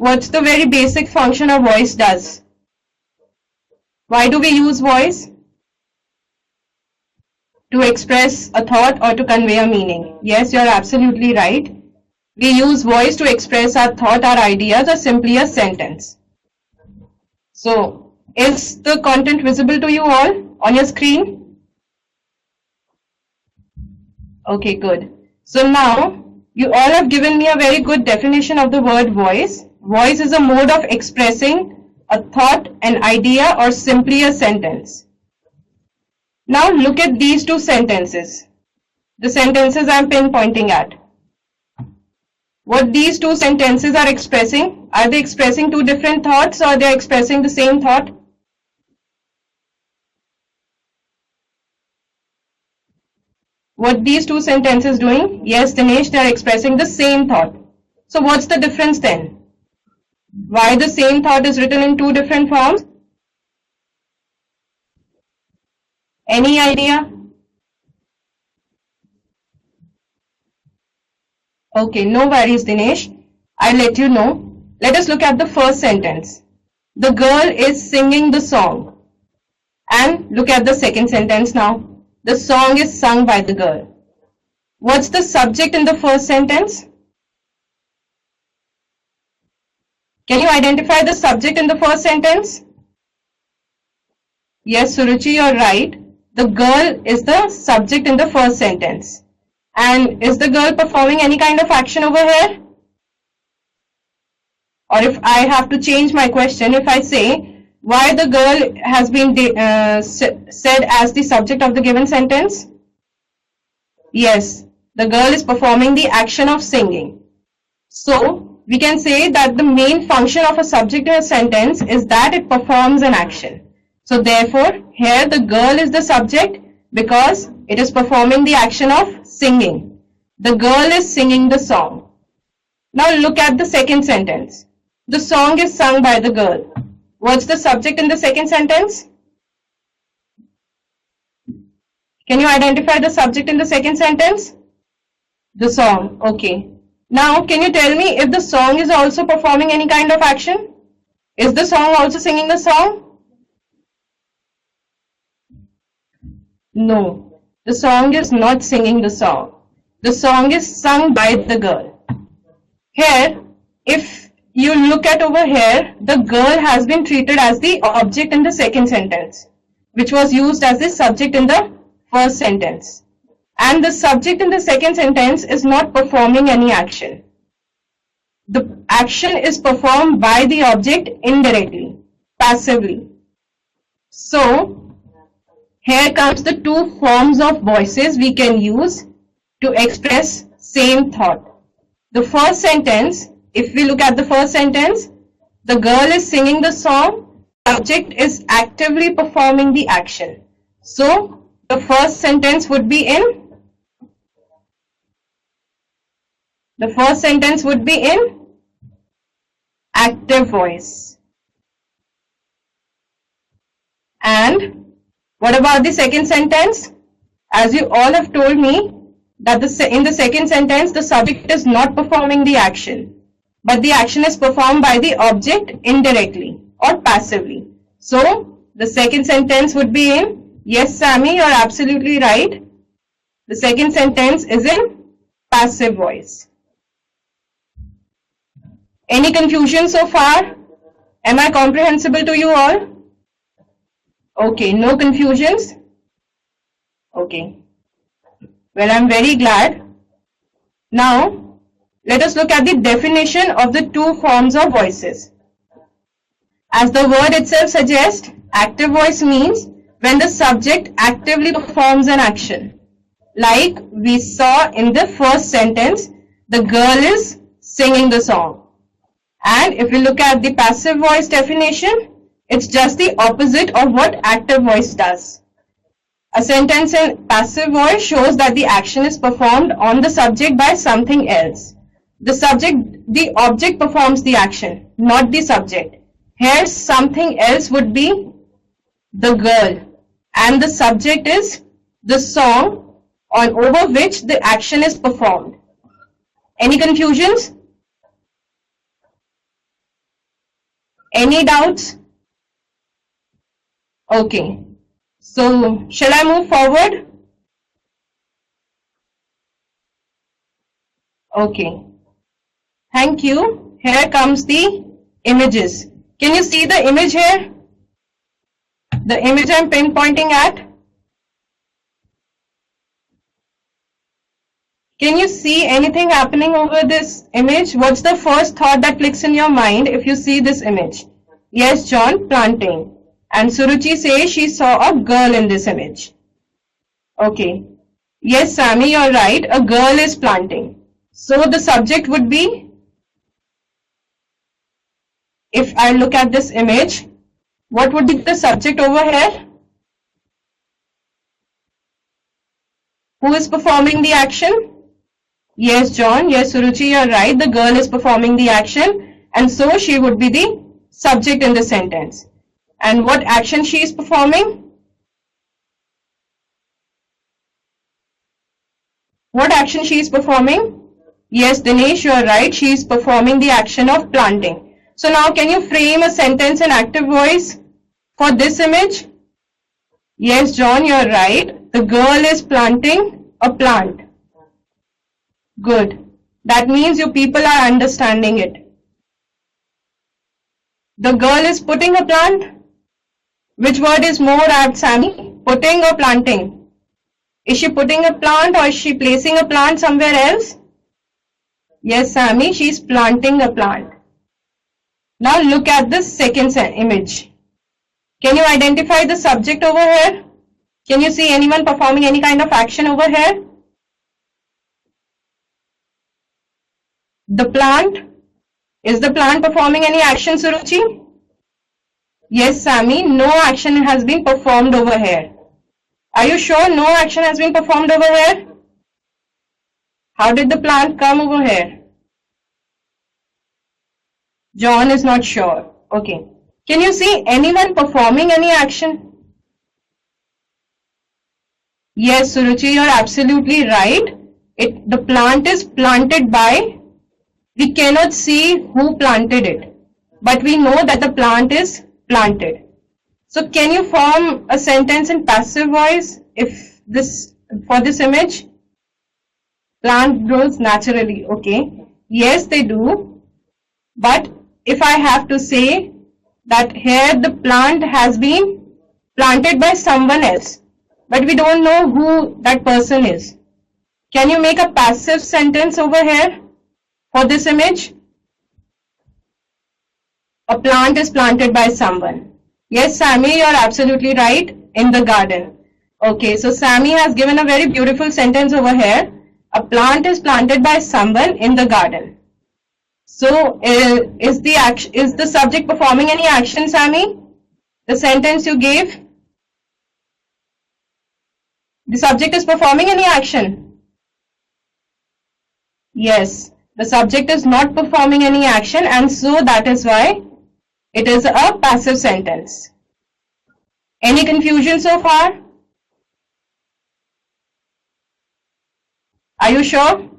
what's the very basic function a voice does? Why do we use voice? To express a thought or to convey a meaning. Yes, you're absolutely right. We use voice to express our thought, our ideas, or simply a sentence. So, is the content visible to you all on your screen? Okay, good. So now, you all have given me a very good definition of the word voice. Voice is a mode of expressing a thought, an idea, or simply a sentence. Now look at these two sentences. The sentences I am pinpointing at. What these two sentences are expressing? Are they expressing two different thoughts or they are expressing the same thought? What these two sentences doing? Yes, Dinesh, they are expressing the same thought. So what's the difference then? Why the same thought is written in two different forms? Any idea? Okay, no worries, Dinesh. I'll let you know. Let us look at the first sentence. The girl is singing the song. And look at the second sentence now. The song is sung by the girl. What's the subject in the first sentence? Can you identify the subject in the first sentence? Yes, Suruchi, you're right. The girl is the subject in the first sentence. And is the girl performing any kind of action over here? Or if I have to change my question, if I say, why the girl has been said as the subject of the given sentence? Yes, the girl is performing the action of singing. So, we can say that the main function of a subject in a sentence is that it performs an action. So, therefore, here the girl is the subject because it is performing the action of singing. The girl is singing the song. Now, look at the second sentence. The song is sung by the girl. What's the subject in the second sentence? Can you identify the subject in the second sentence? The song. Okay. Now, can you tell me if the song is also performing any kind of action? Is the song also singing the song? No. The song is not singing the song. The song is sung by the girl. Here, if you look at over here, the girl has been treated as the object in the second sentence, which was used as the subject in the first sentence. And the subject in the second sentence is not performing any action. The action is performed by the object indirectly, passively. So, here comes the two forms of voices we can use to express same thought. The first sentence, if we look at the first sentence, the girl is singing the song, subject is actively performing the action. So, the first sentence would be in active voice. And what about the second sentence? As you all have told me that in the second sentence the subject is not performing the action, but the action is performed by the object indirectly or passively. So the second sentence would be in, yes Sammy, you're absolutely right. The second sentence is in passive voice. Any confusion so far? Am I comprehensible to you all? Okay, no confusions? Okay. Well, I'm very glad. Now, let us look at the definition of the two forms of voices. As the word itself suggests, active voice means when the subject actively performs an action. Like we saw in the first sentence, the girl is singing the song. And if we look at the passive voice definition, it's just the opposite of what active voice does. A sentence in passive voice shows that the action is performed on the subject by something else. The object performs the action, not the subject. Here something else would be the girl and the subject is the song over which the action is performed. Any confusions? Any doubts? Okay. So, shall I move forward? Okay. Thank you. Here comes the images. Can you see the image here? The image I'm pinpointing at? Can you see anything happening over this image? What's the first thought that clicks in your mind if you see this image? Yes, John, planting. And Suruchi says she saw a girl in this image. Okay. Yes, Sammy, you're right. A girl is planting. So the subject would be, if I look at this image, what would be the subject over here? Who is performing the action? Yes, John. Yes, Suruchi, you're right. The girl is performing the action, and so she would be the subject in the sentence. And what action she is performing? What action she is performing? Yes, Dinesh, you are right. She is performing the action of planting. So now can you frame a sentence in active voice for this image? Yes, John, you are right. The girl is planting a plant. Good. That means you people are understanding it. The girl is putting a plant. Which word is more apt, Sammy? Putting or planting? Is she putting a plant or is she placing a plant somewhere else? Yes, Sammy, she is planting a plant. Now look at the second image. Can you identify the subject over here? Can you see anyone performing any kind of action over here? The plant. Is the plant performing any action, Suruchi? Yes, Sammy, no action has been performed over here. Are you sure no action has been performed over here? How did the plant come over here? John is not sure. Okay. Can you see anyone performing any action? Yes, Suruchi, you are absolutely right. The plant is planted by, we cannot see who planted it, but we know that the plant is planted. So can you form a sentence in passive voice for this image? Plant grows naturally. Okay. Yes, they do. But if I have to say that here the plant has been planted by someone else, but we don't know who that person is. Can you make a passive sentence over here for this image? A plant is planted by someone. Yes, Sammy, you're absolutely right. In the garden. Okay, so Sammy has given a very beautiful sentence over here. A plant is planted by someone in the garden. So, is the subject performing any action, Sammy? The sentence you gave? The subject is performing any action? Yes, the subject is not performing any action, and so that is why it is a passive sentence. Any confusion so far? Are you sure?